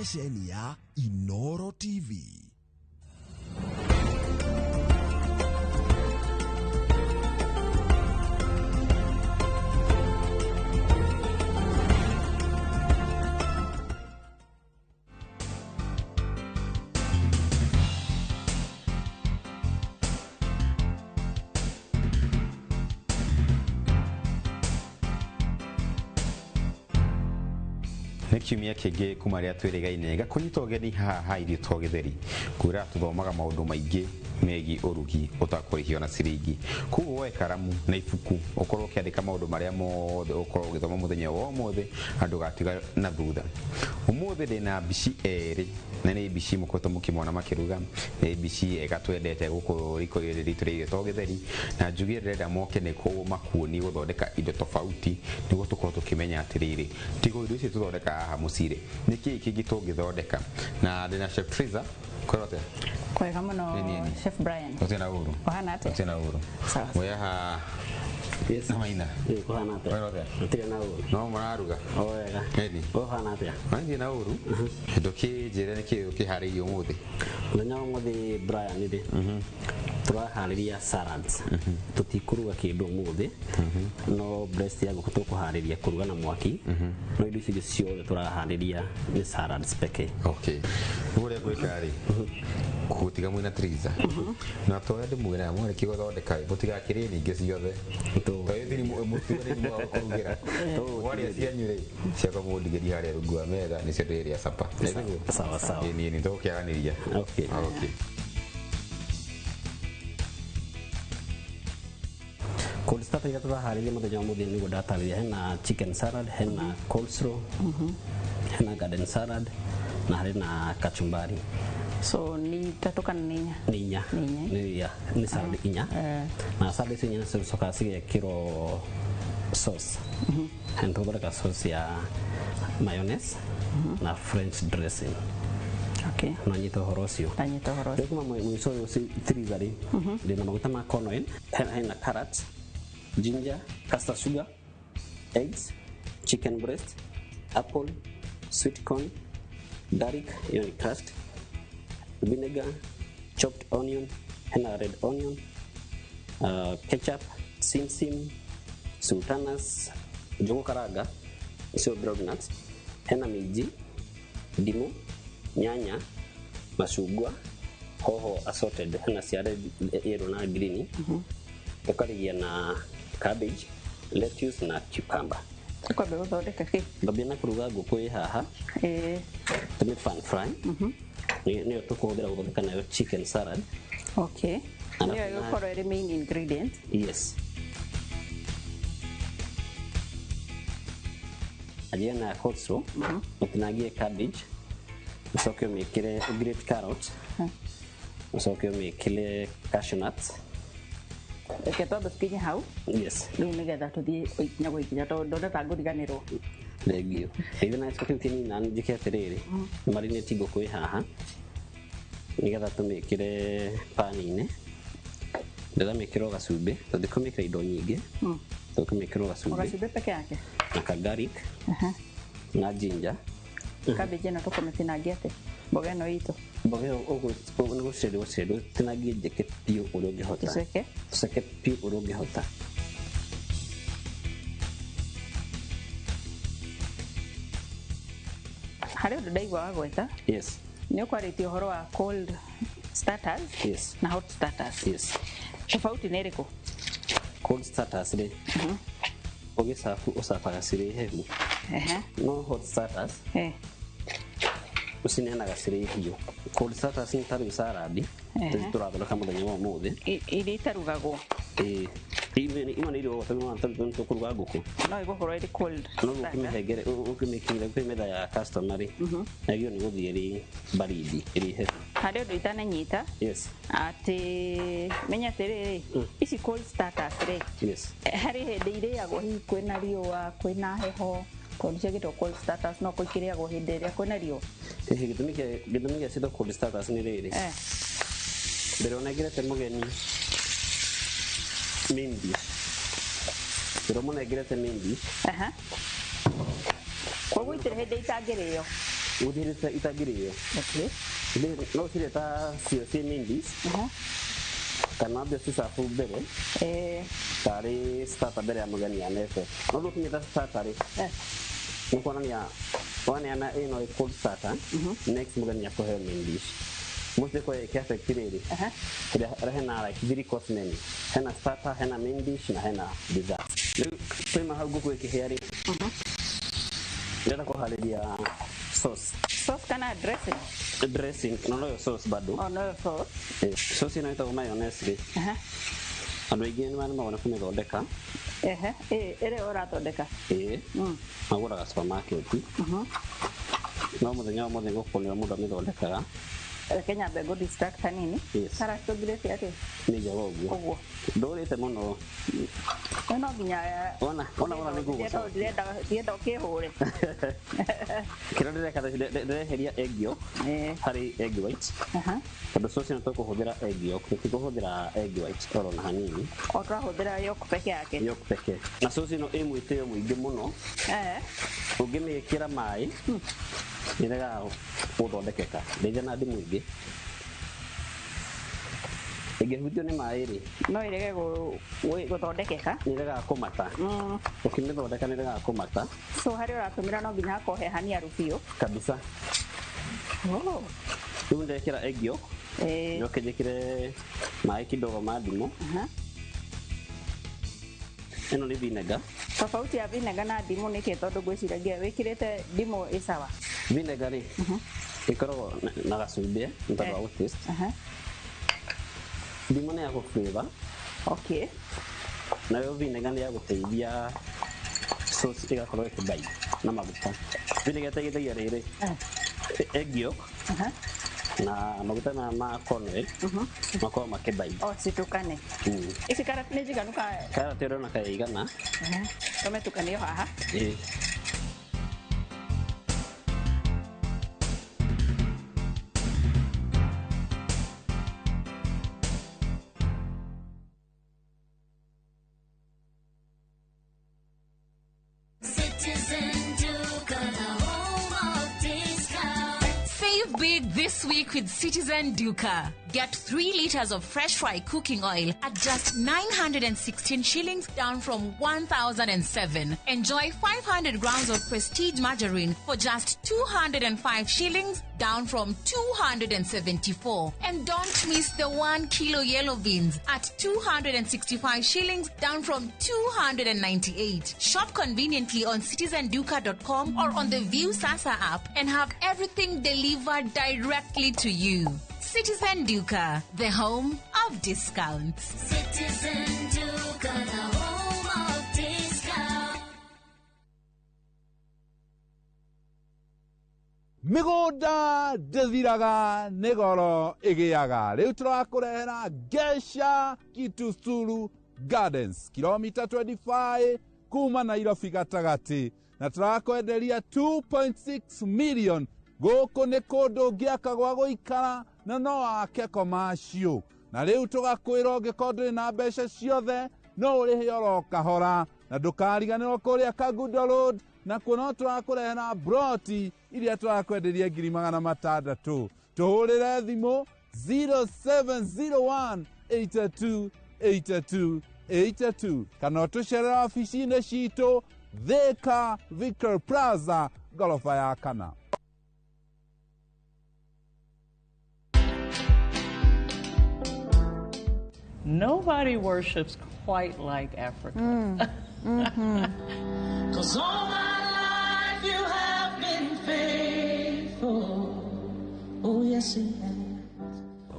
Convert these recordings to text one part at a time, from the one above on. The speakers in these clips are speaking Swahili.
ceceni ya Inoro TV. Kiumia kĩngĩ kuma rĩa twĩrĩgaine gakunyita ũgeni haha irio to gĩtheri kwĩra tuthomaga maũndũ maingĩ megiĩ ũrugi ũtakũrĩhio na ciringi. Koguo woe karamu na ibuku ũkorwo ũkĩandĩka maũndũ marĩa mothe ũkorwo ũgĩthoma mũthenya wa ũmũthĩ andũ gatiga na thutha. Ũmũthĩ ndĩna mbici erĩ na nĩ mbici mũkoretwo mũkĩmona makĩruga, nĩ mbici ega twendete gũkũ riko-inĩ ritũ rĩa irio to gĩtheri, na njugire ndĩrenda moke nĩguo makuonie gũthondeka indo tofauti nĩguo tũkorwo tũkĩmenya atĩrĩrĩ tigo indo ici tũthondeka haha mũcirĩ nĩkĩ kĩngĩ tũngĩthondeka. Na ndĩna Chef Triza kwĩrote kwega mũno Chef Brian ũtena uru ũhana atĩa? ũtena uru we haha yes maina ũhana atĩa? kwĩrote ũtena na uru no mũraruga wega edi ũhana atĩa? maina na uru kĩndũ kĩnjĩre nĩkĩ ũkĩharĩirie ũmũthĩ? Mũthenya wa ũmũthĩ Brian rĩ tũraharĩria salads. Tũtikũruga kĩndũ ũmũthĩ no breast ya ngũkũ tũkũharĩria kũruga na mwaki, no indo icio ciothe tũraharĩria nĩ salads pekee. Okay, ũrĩa gwĩka rĩ gũtiga mwĩna Triza na tũrĩa ndĩmwĩra mwarĩki gũthondeka mũtigakĩrĩe nyingĩ ciothe tũĩthiri mũtigane nĩ mwa kũrugĩra warĩa cianyu rĩ ciakwa mũndigĩri harĩa rungu wa metha nĩcio ndĩrĩa capa. Sawa sawa, niĩ nĩ tũgũkĩaranĩria. Okay. Cold starter iria tũraharĩria mũthenya wa mũthĩ nĩguo ndatarĩria, hena chicken salad, hena coleslaw, hena garden salad na harĩ na kachumbari. So ni tatu kana ninya? Ni salad inya. Na salad icio inya cicokaga cigekĩrwo sauce. Hena tũthondeka sauce ya mayonnaise na French dressing. Okay. Na nyita ũhoro ũcio. Nyita ũhoro ũcio. Kuma mwico ũcio Triza rĩ ndĩna maguta ma corn oil, hena carrot, ginger, castor sugar, eggs, chicken breast, apple, sweet corn, garlic, crushed, vinegar, chopped onion, hena red onion, ketchup, simsim, sultanas, njugu karanga, icio ground nuts, hena minji, ndimu, nyanya, machungwa, hoho assorted, hena cia red, yellow na green, ukarigia na cabbage, lettuce na cucumber. Kwambe gũthondeka kĩ? Ngambia na kũruga ngũkũ ĩ haha. Tũmĩ pan fry. Nĩyo tũkũhũthĩra gũthondeka nayo chicken salad. Okay. Nĩyo ĩgũkorwo ĩrĩ main ingredient. Yes. Ajia na coleslaw, ũtinangie cabbage, ucoke ũmĩkĩre grate carrot, ucoke ũmĩkĩre cashew nuts. Reke twambe tũkinye hau. Yes. Rĩu nĩgetha tũthiĩ ikinya gũikinya tondũ ndoneka ngũriganĩrwo. Thengio. Rĩu na icoke kĩnini na njĩke atĩrĩrĩ, marinate ngũkũ ĩ haha nĩgetha tũmĩkĩre pan-inĩ, ndĩramĩkĩra gacumbĩ, tũtikũmĩkĩra indo nyingĩ, tũkũmĩkĩra gacumbĩ. Gacumbĩ peke yake? Na ka garlic, na ginger. Cabbage ĩno tũkũmĩtinangia atĩ mboga ĩno itũ? Mboga ĩyo ũgũcirĩndwo tinangie njeke piũ ũrĩa ũngĩhota. Tũceke piũ ũrĩa ũngĩhota. Harĩ ũndũ ndaigua wa gweta? Yes. Nĩ ũkwarĩtie ũhoro wa cold starters? Yes. Na hot starters? Yes. Tofauti nĩ ĩrĩkũ? Cold starters rĩ ũgĩcabu ũcabaga cirĩ hehu. No hot starters ũcineanaga cirĩ hiũ. Cold starters nĩ tarĩ salad tũrathondeka mũthenya wa ũmũthĩ. Iria itarugagwo? Ino nĩ irio tũkũruga ngũkũ. No ĩgũkorwo ĩrĩ cold starter. No ũkĩmĩhengere ũkĩmĩkinyĩra kwĩ metha ya customer rĩ nagio nĩ gũthiĩ ĩrĩ baridi ĩrĩ hehu. Harĩ ũndũ itananyita? Yes. Atĩ menya atĩrĩrĩ ici cold starters rĩ harĩ hĩndĩ irĩagwo hihi kwĩna riũa kwĩna heho tondũ ciagĩtwo cold starters no ikĩrĩagwo hĩndĩ ĩrĩa kwĩna riũa? Gĩtũmi gĩa ciĩtwo cold starters nĩ rĩrĩ, mbere ũnengerete mũgeni main dish, mbere mũnengerete main dish, koguo itirĩ hĩndĩ itangĩrĩo uthirite itagirio Okay. no cireta cio ci mindis kana mbia cicabu mbere tarĩ starter mbere ya mũgeni anete no ndũkinyĩte starter rĩ nĩ kuonania waneana ĩno ĩ cold starter next mũgeni akũheo main dish mũciĩ kwa effect rĩrĩ kĩrĩa hena like 3 course menu hena starter hena main dish na hena dessert rĩu tũima hau ngũkũ ĩkĩhĩa rĩ ndĩrenda kũharĩria sauce kana dressing no sauce bado no sauce sauce ĩno ĩtagwo mayonnaise rĩ andũ aingĩ nĩ mabona kũmĩthondeka ĩrĩa ũrathondeka magũraga supermarket no mũthenya wa mũthenya gũkũ nĩo mũndũ amĩthondekaga Kenya Bego distract nini character grace yake nĩ njega ũguo ndũrĩte mũno no nginya ona nĩ nguo ndienda ũkĩhũre kĩrĩa ndĩreheria egg yolk harĩ egg white tondũ sauce ĩno tũkũhũthĩra egg yolk tũtikũhũthĩra egg white oro na hanini tũrahũthĩra yolk peke yake na sauce ĩno ĩ mwĩtĩo mũingĩ mũno ũngĩmĩkĩra maĩ nĩrega gũthondekeka ndĩnja na ndimũ ingĩ ĩngĩhutio nĩ maĩ rĩ no ĩrege gũthondekeka nĩrega kũmata ũkĩmĩthondeka nĩrega kũmata so harĩa ũratũmĩra no nginya hakohehania rũbiũ kabisa rĩu ndekĩra egg yolk njoke njĩkĩre maĩ kidogo ma ndimũ ĩno nĩ vinegar tofauti ya vinegar na ndimũ nĩkĩ tondũ ngwĩciragia wĩkĩrĩte ndimũ ĩ sawa vinegar rĩ ĩkoragwo na gacumbĩ nĩ tondũ wa gũtaste ndimũ nĩ ya gũflavor nayo vinegar nĩ ya gũteithia sauce ĩgakorwo ĩkĩbite na maguta vinegar ĩteithagia rĩrĩ egg yolk na maguta ma corn oil makorwo makĩbite citukane ici karati nĩ njiganu karati ũrona kaigana tũmetukanio haha Big this week with Citizen Duca. Get 3 liters of fresh fry cooking oil at just 916 shillings, down from 1,007. Enjoy 500 grams of prestige margarine for just 205 shillings, down from 274. And don't miss the 1 kilo yellow beans at 265 shillings, down from 298. Shop conveniently on citizenduca.com or on the View Sasa app and have everything delivered directly to you. Citizen Duca, the home of discounts. Citizen Duca, the home of discounts. Mĩgũnda ndĩthiraga nĩ goro ĩgĩaga. Rĩu tũrakũrehera Gesha Kitusuru Gardens, kilomita 25 kuma Nairobi gatagatĩ, na tũrakwenderia 2.6 million. Gũkũ nĩ kũndũ ngĩaka gwa gũikara na no ake commercial. Na rĩu tũgakwĩra ũngĩkorwo ndũrĩ na mbeca ciothe no ũrĩhe oro kahora, na ndũkariganĩrwo kũrĩa Kagundo Road, na kuo tũrakũrehera broti iria tũrakwenderia 600,000. Tũhũrĩre thimũ 0701 82 82 82 kana ũtũcerera ofici-inĩ citũ Thika Vicar Plaza gorofa ya 4. Nobody worships quite like Africa. 'Cause all my life you have been faithful. Oh, yes, you have.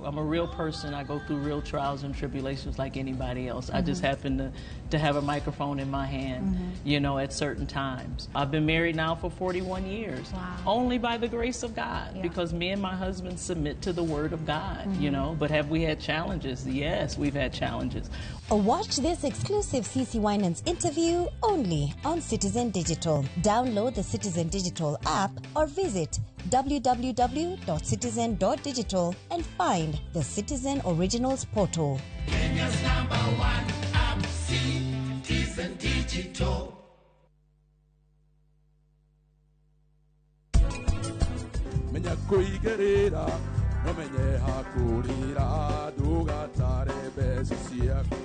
I'm a real person. I go through real trials and tribulations like anybody else. I just happen to have a microphone in my hand, you know, at certain times. I've been married now for 41 years. Wow. Only by the grace of God, because me and my husband submit to the word of God, you know. But have we had challenges? Yes, we've had challenges. Watch this exclusive CeCe Winans interview only on Citizen Digital. Download the Citizen Digital app or visit www.citizen.digital and find the Citizen Originals portal. Kenya's #1 app, Citizen Digital. menya kũigĩrĩra no menye hakũrĩra ndũgatare mbeca ciaku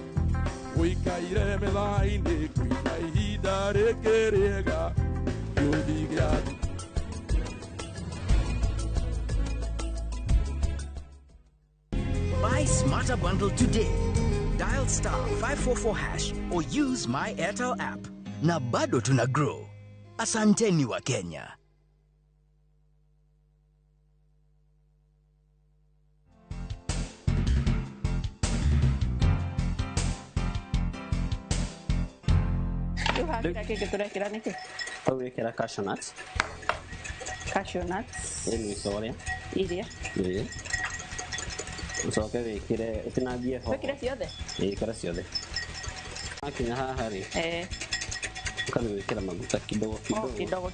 ũikaire metha-inĩ kwĩna ihinda rĩngĩ rĩega gĩũthi gĩaku. Buy Smarter Bundle today. Dial *544# or use my Airtel app. Na bado tuna grow. Asanteni wa Kenya. Wekera cashew nuts. Cashew nuts. Ni soria. Iria. Ucoke wikire utinangie ho. Wekire ciothe? Wikire ciothe. Akinya haha ri. Ukani wikira maguta kidogo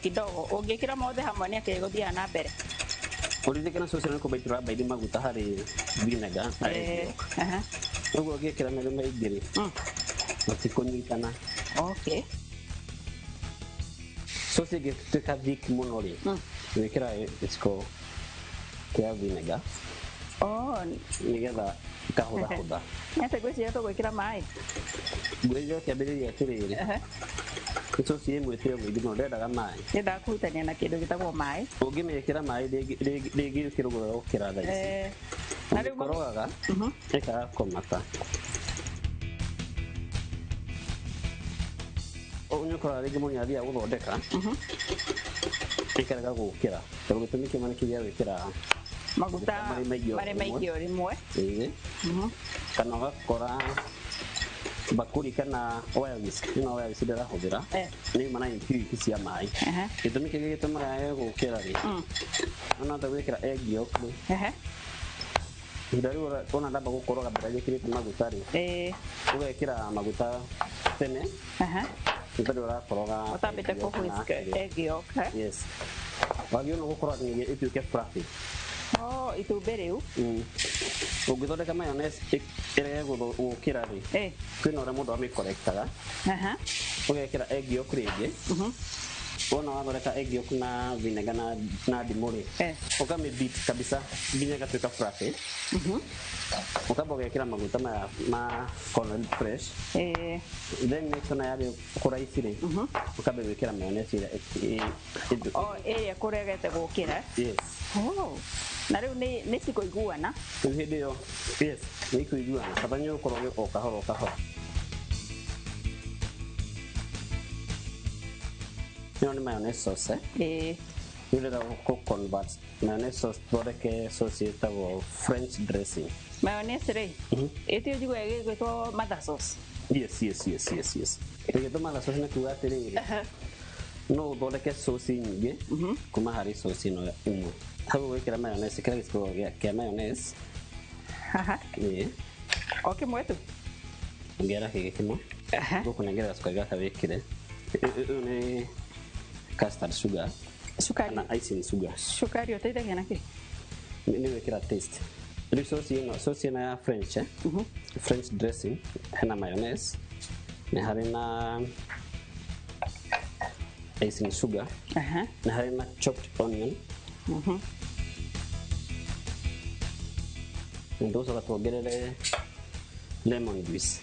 kidogo. Ungikira mothe hamwe ni akiguthiaga na mbere. Uririkana sauce ni kubaitura baidi maguta hari vinegar. Uguo ungikira na rimwe igiri. Matikunyitana. Okay. Sauce igituika thick muno ri. Wikira it's called vinegar. Nigetha kahũthahũtha. Nĩatĩ gwĩciria tũgwĩkĩra maĩ? Ngwĩciria kĩambĩrĩria atĩrĩrĩ. Sauce ĩmwe ĩtĩo mũingĩ no ndendaga maĩ. Nĩndaga kũhutania na kĩndũ gĩtagwo maĩ. Ũngĩmĩkĩra maĩ rĩngĩ ũkĩrũgũra gũkĩra thaa ici. Na rĩu ũkorogaga ĩkaga kũmata. Ũnyũkoraga rĩngĩ mũndũ nĩathiaga gũthondeka. Ĩkarega gũkĩra. Tondũ gĩtũmi kĩmwe nĩ kĩrĩa wĩkĩra maguta marĩ maingĩ o rĩmwe. Kana ũgakora bakuri kana oil whisk ĩno oil whisk ndĩrahũthĩra nĩ mana impurity cia maĩ. Gĩtũmi kĩngĩ gĩtũmaga gũkĩra rĩ no ta gwĩkĩra egg yolk rĩ ihinda rĩu ona ndamba gũkoroga mbere gĩkĩrĩte maguta rĩ ũgekĩra maguta tene nĩtondũ ũrakoroga ũtambĩte kũ whisk egg yolk. Wagĩrĩirwo gũkoroga nginya ĩtuĩke fluffy. Itumbĩ rĩu ũngĩthondeka mayonnaise ĩrege gũkĩra rĩ kwĩna ũrĩa mũndũ amĩkorektaga ũgekĩra egg yolk rĩngĩ wona wathondeka egg yolk na vinegar na ndimũ rĩ ũkamĩbeat kabisa nginya ĩgatuĩka fluffy ũkamba ũgekĩra maguta ma corned fresh then next ona yabe kũraici rĩ ũkamba gwĩkĩra mayonnaise ĩrĩa kũregete gũkĩra. Na rĩu nĩ cikũiguana? Rĩu hĩndĩ ĩyo nĩ ikũiguana bata nĩ ũkorwo o kahora o kahora. Ĩno nĩ mayonnaise sauce. Rĩu rĩrĩa gũ-convert mayonnaise sauce thondeke sauce ĩtagwo French dressing. Mayonnaise rĩ ĩtio njigua ĩgĩtwo mother sauce. Yes. Ĩgĩtwo mother sauce nĩ kuuga atĩrĩrĩ no ũthondeke sauce nyingĩ kuma harĩ sauce ĩno ĩmwe. Hau wekera mayonnaise kila gĩciko kĩa mayonnaise o kĩmwe tu ngera kĩgĩ kĩmwe gũkũ nengera gĩciko gĩaka wĩkĩre ũyũ nĩ custard sugar kana icing sugar. Cukari ũteithagia na kĩ? Nĩ wĩkĩra taste. Rĩu sauce ĩno ya French French dressing hena mayonnaise nĩ harĩ na icing sugar nĩ harĩ na chopped onion nĩtũcoka tuongerere lemon juice.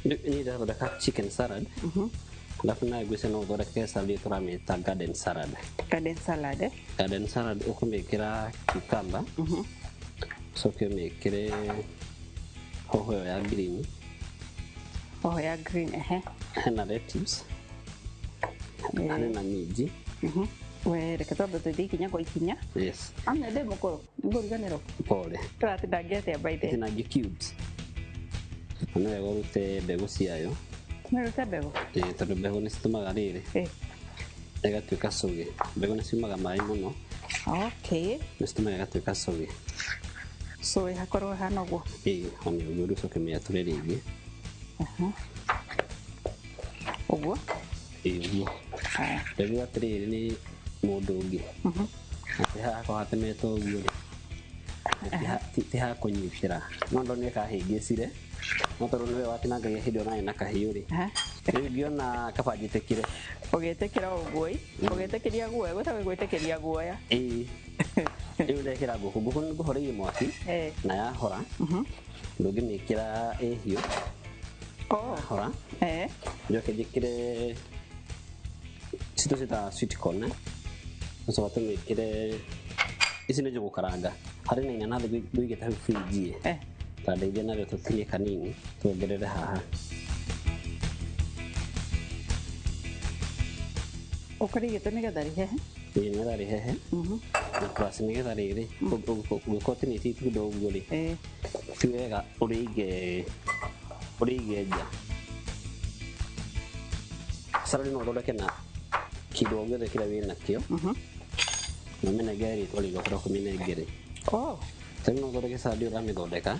Ini dah berdekat chicken salad. Alafu nayo gwĩciria no ũthondeke salad tũramĩta garden salad. Garden salad ũkũmĩkĩra cucumber ucoke ũmĩkĩre hoho ya green. Hena lettuce hena minji. Reke twambe tũthiĩ ikinya kwa ikinya. Amwe ndĩ mũkũrũ nĩngũriganĩrwo pole tũratinangia atĩa by the way? Tinangia cubes na nĩ wega ũrute mbegũ ciayo. Nĩrute mbegũ? Tondũ mbegũ nĩ citũmaga rĩrĩ ĩgatuĩka cũgĩ. Mbegũ nĩ ciumaga maĩ mũno nĩ citũmaga ĩgatuĩka cũgĩ. So hakorwo hana ũguo? Hana ũguo rĩu ũcoke mĩatũre rĩngĩ ũguo? Ũguo rĩu atĩrĩrĩ nĩ mũndũ ũngĩ atĩ haha hatemetwo ũguo rĩ ti ha kunyitira no ndo ne kahingicire no toro niwe watinangagia hindi ona na kahiuri ngiona kabanjitekire ugetekira ugoi ugetekiria guoya gwetaga gwetekiria guoya riu ndekira nguku nguhoreirie mwaki na yahora ndungimikira hiu hora njoke njikire cito cita sweet corn so tumikire ici nĩ njũgũ karanga harĩ na inanathi ngũigĩte hau fridge ta ndeithia narĩo tũtinie kanini tuongerere haha ũkũrigĩte nĩgetha rĩhehe nĩgetha rĩhehe na plus nĩgetha rĩrĩ ũngĩkorwo ũtinĩtie itunda ũguo rĩ ti wega ũrĩige nja sarari no ũthondeke na kĩndũ o gĩothe kĩrĩa wĩ nakĩo na menengere rĩtwa rĩgũkorwo kũmenengere tena no ũthondeke salad ũramĩthondeka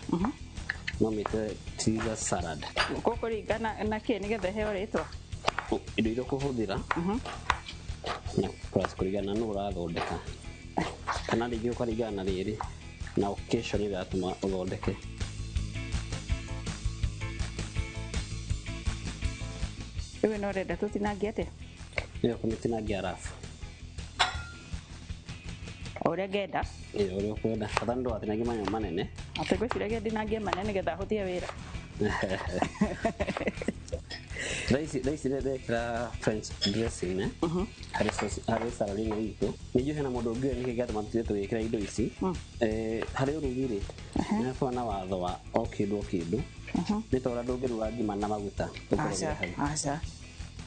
no mĩte Caesar salad gũkũringana na kĩ nĩgetha heo rĩtwa indo iria ũkũhũthĩra na plus kũringana nũ ũrathondeka kana rĩngĩ ũkaringana na rĩrĩ na occasion ĩrĩa yatũma ũthondeke rĩu no ũrenda tũtinangie atĩa nĩ kũmĩtinangia arabu ũrĩa ngenda ũrĩa ũkwenda bata nĩ ndũgatinangie manyamũ manene atĩ ngwĩciragia ndinangie manene nĩgetha hũthie wĩra Raisi ndekĩra French dressing harĩ salad ĩno itũ ningĩ hena mũndũ ũngĩ nĩkĩ gĩatũma tũtige tũgĩkĩra indo ici harĩ ũrugi-rĩ nĩ hakoragwo na watho wa o kĩndũ nĩ ta ũrĩa ndũngĩruga ngima na maguta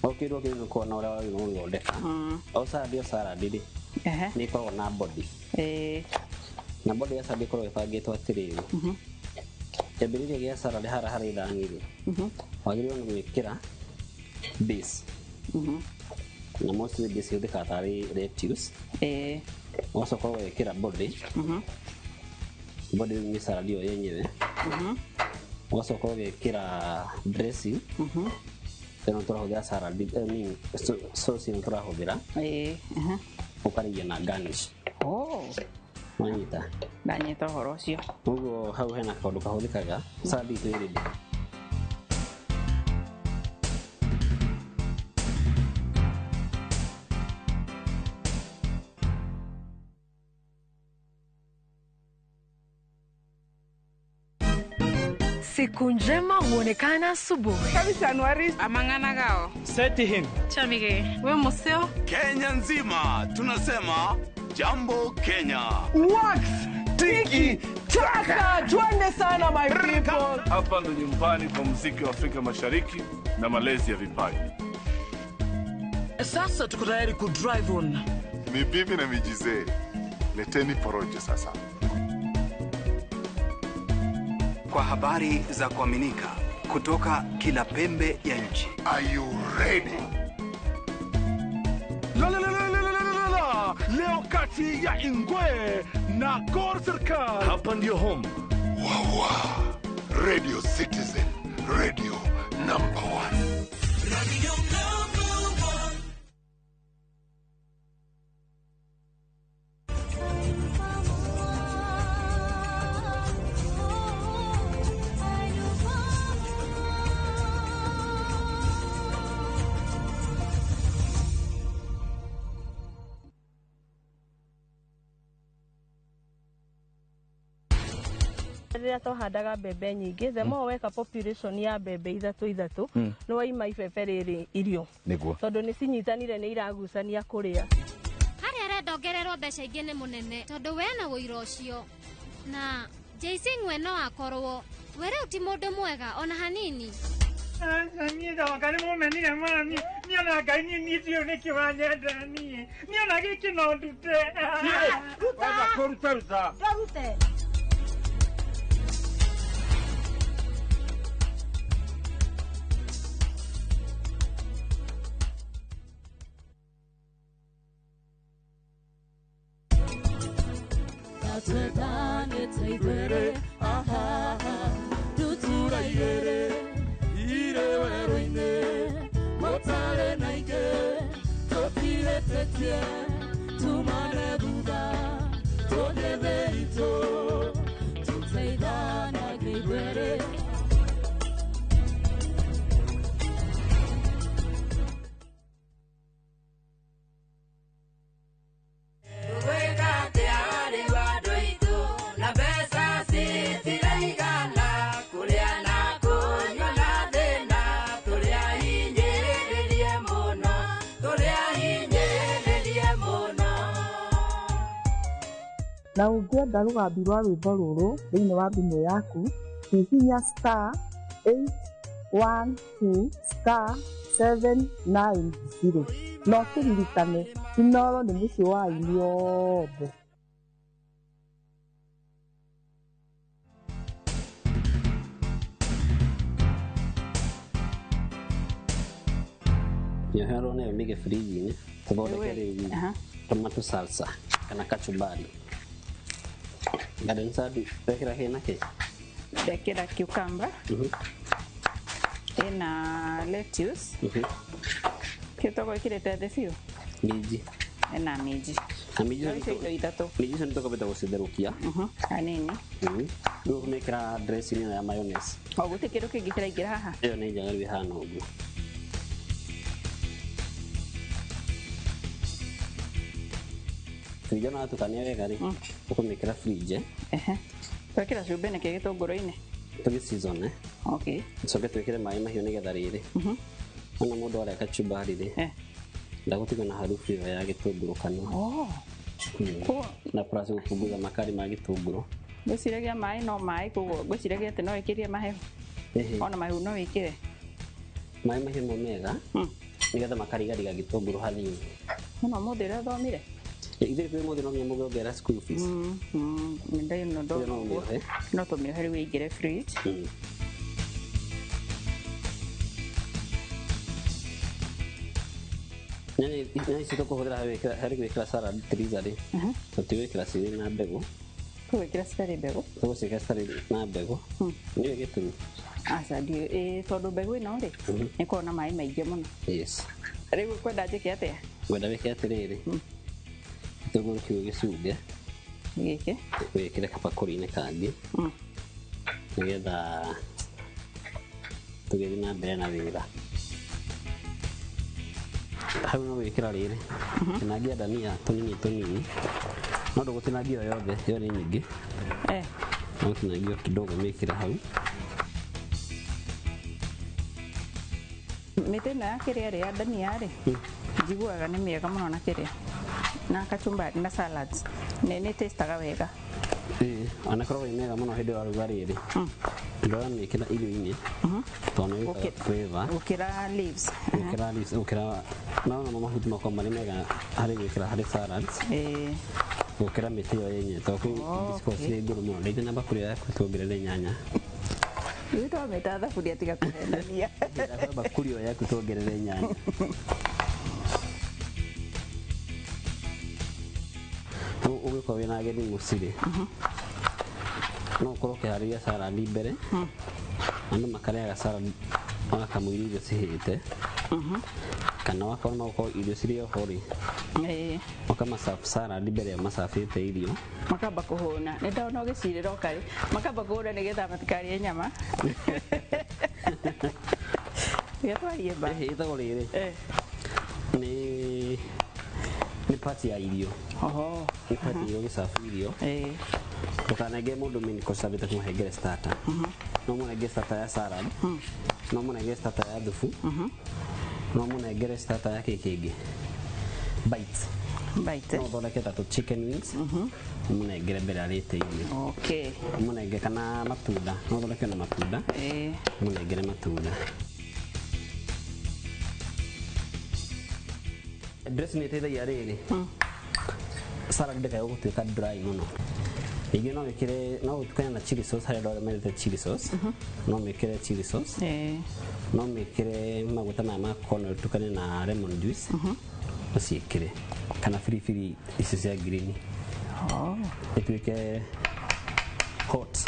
o kĩndũ nĩ gũkoragwo na ũrĩa wagĩrĩirwo gũthondeka o salad-rĩ nĩ ĩkoragwo na body na body ya salad ĩkoragwo ĩbangĩtwo atĩrĩrĩ kĩambĩrĩria gĩa salad harĩ thani-rĩ wagĩrĩirwo nĩ gwĩkĩra base na mostly base ĩhũthĩkaga tarĩ lettuce ũgacoka ũgekĩra body rĩu nĩ salad ĩyo yenyewe ũgacoka ũgekĩra dressing tena tũrahũthĩra salad sauce ĩno tũrahũthĩra ũkarĩkia na garnish wanyita ndanyita ũhoro ũcio ũguo hau hena kaũndũ kahũthĩkaga salad itũ ĩrĩ Siku njema huonekana asubuhi. Kabisa Anuari amangana gao. Seti hin. Chamige. We museo. Kenya nzima tunasema jambo Kenya. Wax, tiki, taka. Twende sana my people. Hapa ndo nyumbani kwa muziki wa Afrika Mashariki na malezi ya vipaji. Sasa tuko tayari ku drive on. Mibibi na mijize. Leteni porojo sasa. Kwa habari za kuaminika kutoka kila pembe ya nchi. Are you ready? Leo kati ya Ingwe na Gor Serikali. Hapa ndio home. Wawa. Radio Citizen. Radio number 1. Radio number 1. Rĩrĩa tũhandaga mbembe nyingĩ the more weka population ya mbembe ithatũ nĩ waima ibebe rĩrĩ irio nĩguo tondũ nĩ cinyitanire nĩ iragucania kũrĩa harĩa arendongererwo mbeca ingĩ nĩ mũnene tondũ we na wĩra ũcio na JC Ng'we no akorwo we rĩu ti mũndũ mwega ona hanini niĩ ndoka nĩ mũmenire mami niĩ ona Ngai niĩ tiũ nĩkĩ wanyenda niĩ ona gĩkĩ no ndute wenda kũruta ndagute Twendane teithĩre tuturaigĩre irĩ werũ-inĩ gũtarĩ na ingĩ tũtirĩtĩtie tumane thutha tũgĩthĩ itũ Na ũngĩenda rũgambi rwa rwĩmbo rũrũ thĩinĩ wa thimũ yaku, hihinya *812*790. No kĩririkane, Inooro nĩ mũciĩ wa aini othe. Nyohero nayo mige friji-inĩ tũthondeke rĩu tomato salsa kana kachumbari. Garden salad wekĩra kĩ na kĩ? Ndekĩra cucumber, ĩna lettuce, kĩtoko ĩkĩrĩte thĩ biũ, minji, ĩna minji. Na minji indo ithatũ. Minji icio nĩtũkũbĩta gũcitherũkia hanini. Rĩu nĩkĩra dressing ya mayonnaise. O gũtirĩ kĩndũ kĩngĩ kĩraingĩra haha. Ĩyo nĩ njega rĩu ĩhana ũguo. Fridge na tukania wega rĩ, ũkũmĩkĩra fridge. Twekĩra cumbĩ nĩkĩ gĩtũngũrũ-inĩ? Tũgĩ season Okay. Coke twĩkĩre maĩ mahiũ nĩgetha rĩrĩ. Ona mũndũ arĩa kachumbari rĩ. Ndagũtigwo na harufu ĩyo ya gĩtũngũrũ kanua. Na plus gũpunguza makali ma gĩtũngũrũ. Ngwĩciragia maĩ no maĩ koguo ngwĩciragia atĩ no wĩkĩrie mahehu. Ona mahehu no wĩkĩre. Maĩ mahiũ no mega nĩgetha makarigariga gĩtũngũrũ hanini. Mũno mũthĩ ũrĩa thomire? Ithuĩ kwĩ mũthĩ no nginya mũgĩongerera school fees. No tũmĩohe rĩu ĩingĩre fridge. Nyanya ici tũkũhũthĩra harĩ gwĩkĩra salad freezer rĩ, tũtigwĩkĩra cirĩ na mbegũ. Tũgwĩkĩra citarĩ mbegũ? Tũgũciĩkĩra citarĩ na mbegũ. Nĩyo gĩtũmi. Aca ndiũĩ tondũ mbegũ ĩno rĩ ĩkoragwo na maĩ maingĩ mũno. Yes. Rĩu kwenda njĩke atĩa? Ngwenda wĩke atĩrĩrĩ, gĩtũngũrũ kĩu gĩcunge gĩkĩ wĩkĩre kabakũri-inĩ kangĩ nĩgetha tũgĩthiĩ na mbere na wĩra. Hau no wĩkĩra rĩrĩ, tinangia dania tũnini tũnini, no ndũgũtinangia yothe, yo nĩ nyingĩ. No tinangia kidogo mĩkĩre hau. Mĩtĩ ĩno ya kĩrĩa rĩ ya dania rĩ, njiguaga nĩ mĩega mũno na kĩrĩa na kachumbari na salads nĩ tastaga wega. Ona korwo ĩ mega mũno hĩndĩ ya ruga rĩrĩ, ndora mĩkĩra irio-inĩ tondũ nĩ gũkĩra flavor gũkĩra leaves. Gũkĩra no mahuti makwa marĩ mega harĩ gwĩkĩra harĩ salads. Gũkĩra mĩtĩ ĩyo yenye tondũ cikoragwo cirĩ ngũrũ mũno. Ndeithia na bakũri yaku tuongerere nyanya. Rĩu twamĩta thaburia tiga kũhenania. Bakũri ĩyo yaku tuongerere nyanya. Ũgĩkorwo wĩna ageni mũciĩ no ũkorwo ũkĩharĩria salad mbere, andũ makarĩaga salad magakamũiria irio cihĩte, kana wakorwo no ũkorwo irio cirĩ oho rĩ makamasabu salad mbere ya macabĩte irio makamba kũhũna. Nĩ ndona ũgĩcirĩra ũkarĩ makamba kũhũna nĩgetha matikarĩe nyama. Gĩtwarie mba ĩtagwo rĩrĩ nĩ party ya irio. Nĩ party ya irio gĩcabu irio. Ndũkanenge mũndũ mini kũcabĩte kũmũhengere starter. No mũnengere starter ya salad, no mũnengere starter ya thubu, no mũnengere starter ya kĩngĩ bites. No ũthondeke ta chicken wings, mũnengere mbere arĩte irio. Mũnengere kana matunda, no ũthondeke na matunda, mũnengere matunda. Dressing ĩteithagia rĩrĩ, salad ndĩkae gũtuĩka dry mũno. Ningĩ no wĩkĩre, no ũtukane na chili sauce harĩ andũ arĩa mendete chili sauce, no mĩkĩre chili sauce, no mĩkĩre maguta maya ma cornmeal ũtukane na lemon juice, ũciĩkĩre kana biribiri ici cia green ĩtuĩke hot.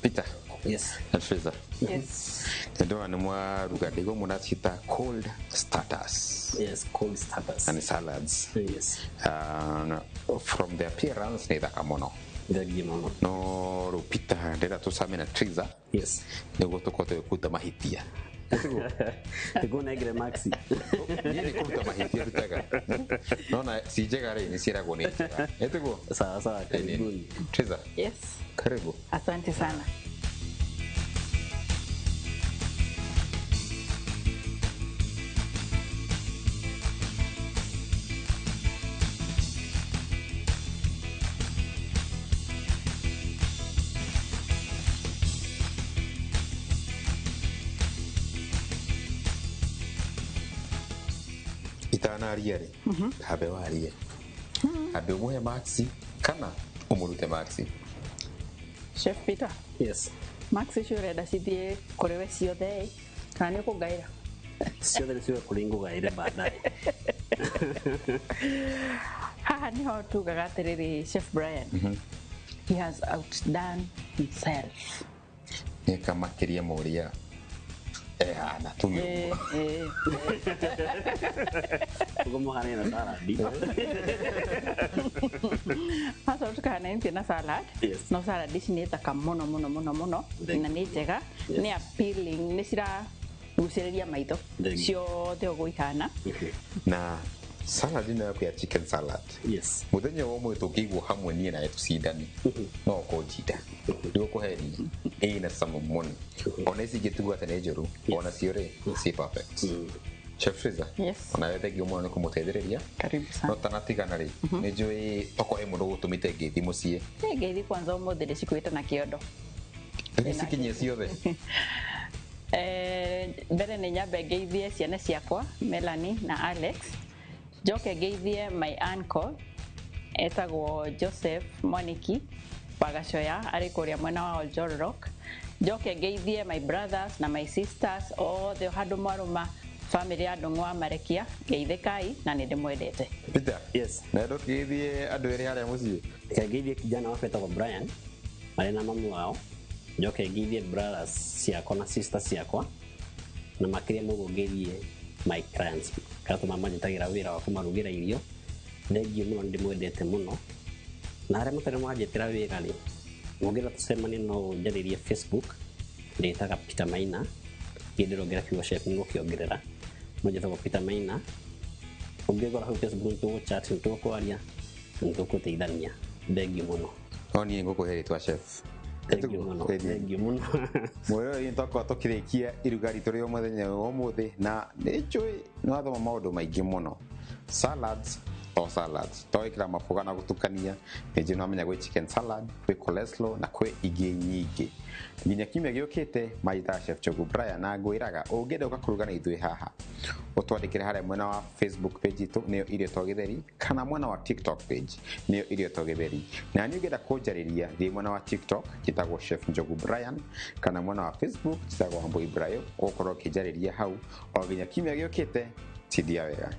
Peter. Yes. Fraser. Yes. Ndio anamwa rugadigo munachita cold starters. Yes, cold starters. And salads. Yes. From the appearance ni thakamono. Thakamono. No rupita ndera tusamena Fraser. Yes. Ndio tukote kuta mahitia. Tego negre maxi. Yeye kuta mahitia tutaga. Naona sijega ni sira gone. Etego. Sawa karibuni. Fraser. Yes. Karibu. Asante sana. Itana ariere. Habe warie. Habe muhe maxi kana umurute maxi. Chef Peter. Yes. Maxi shure da sidie korewe ciothe kana nĩ kũngaĩra ciothe nĩ ciothe kũrĩ ngũgaĩre baadaye. Haha nĩho tugaga atĩrĩrĩ Chef Brian. He has outdone himself. Nĩ kamakiria moria ana tuyo. Como harina salad. Hasa tukana inti na salad. No salad ici nĩ thaka mũno na nĩ njega nĩ appealing nĩ cira gucĩrĩria maitho ciothe ũguo ihana. Na salad ino yako ya chicken salad. Yes. Muthenya womwe tukigwo hamwe nie na tucindani. No kũnjida. Ndio kũheri. Ina some money. Ona isi gĩtugu atĩ nĩ njũru. Ona ciore si perfect. Chef Fraser. Yes. Ona wethe gĩmwe nĩ kũmũteithĩrĩria. Karibu sana. No tanatigana rĩ. Nĩ njũĩ toko ĩmwe no gũtũmĩte ngeithi mũciĩ. Ngeithi kwanza ũmũthĩ ndĩcikuĩte na kĩondo. Cikinyie ciothe. Mbere nĩ nyambe ngeithie ciana ciakwa Melanie na Alex. Njoke ngeithie my uncle etagwo Joseph Moniki Pagacoya arĩ kũrĩa mwena wa Oljorok. Njoke ngeithie my brothers na my sisters othe handũ mwarũma family ya Ndung'wa Marekia ngeithĩkai na nĩ ndĩmwendete. Peter. Yes. Na ndo ngeithie andũ erĩ harĩa mũciĩ. Ngeithie kijana wa betagwo Brian marĩ na mamu wao. Njoke ngeithie brothers ciakwa na sisters ciakwa na makĩria mũguo ngeithie my clients katuma manyitagira wira wa kumarugira irio thengio muno ndimwendete muno na arĩa mũtarĩ mwanjĩtĩra wĩra rĩ mũngĩra tucemanie no njaririe Facebook ndĩtaga Peter Maina ngĩndĩrongerera kiugo chef ngũkĩongerera no njĩtagwo Peter Maina ũngĩgora hau Facebook tũgũchat tũkwaria tũkũteithania thengio muno no niĩ ngũkũhe chef. Thank you muno. Mwero ĩ ntoko tũkĩrĩkia iruga ritũ rĩa mũthenya ũmũthĩ na nĩ njũĩ nĩ wathoma maũndũ maingĩ mũno. Salads toĩkĩra maboga na gũtukania nĩ njũĩ nĩwamenya gwĩ chicken salad gwĩ coleslaw na kwĩ ingĩ nyingĩ. Nginya kiumia gĩũkĩte maita Chef Njogu Brian na ngwĩraga ũngĩenda ũgakũruga na ithuĩ haha ũtwandĩkĩre harĩa mwena wa Facebook page itũ nĩyo Irio to Gĩtheri kana mwena wa TikTok page nĩyo Irio to Gĩtheri. Na niĩ ũngĩenda kũnjarĩria thiĩ mwena wa TikTok njĩtagwo Chef Njogu Brian kana mwena wa Facebook njĩtagwo Wambui Brayo ũgũkorwo ũkĩnjarĩria hau o nginya kiumia gĩũkĩte. Tidia wega.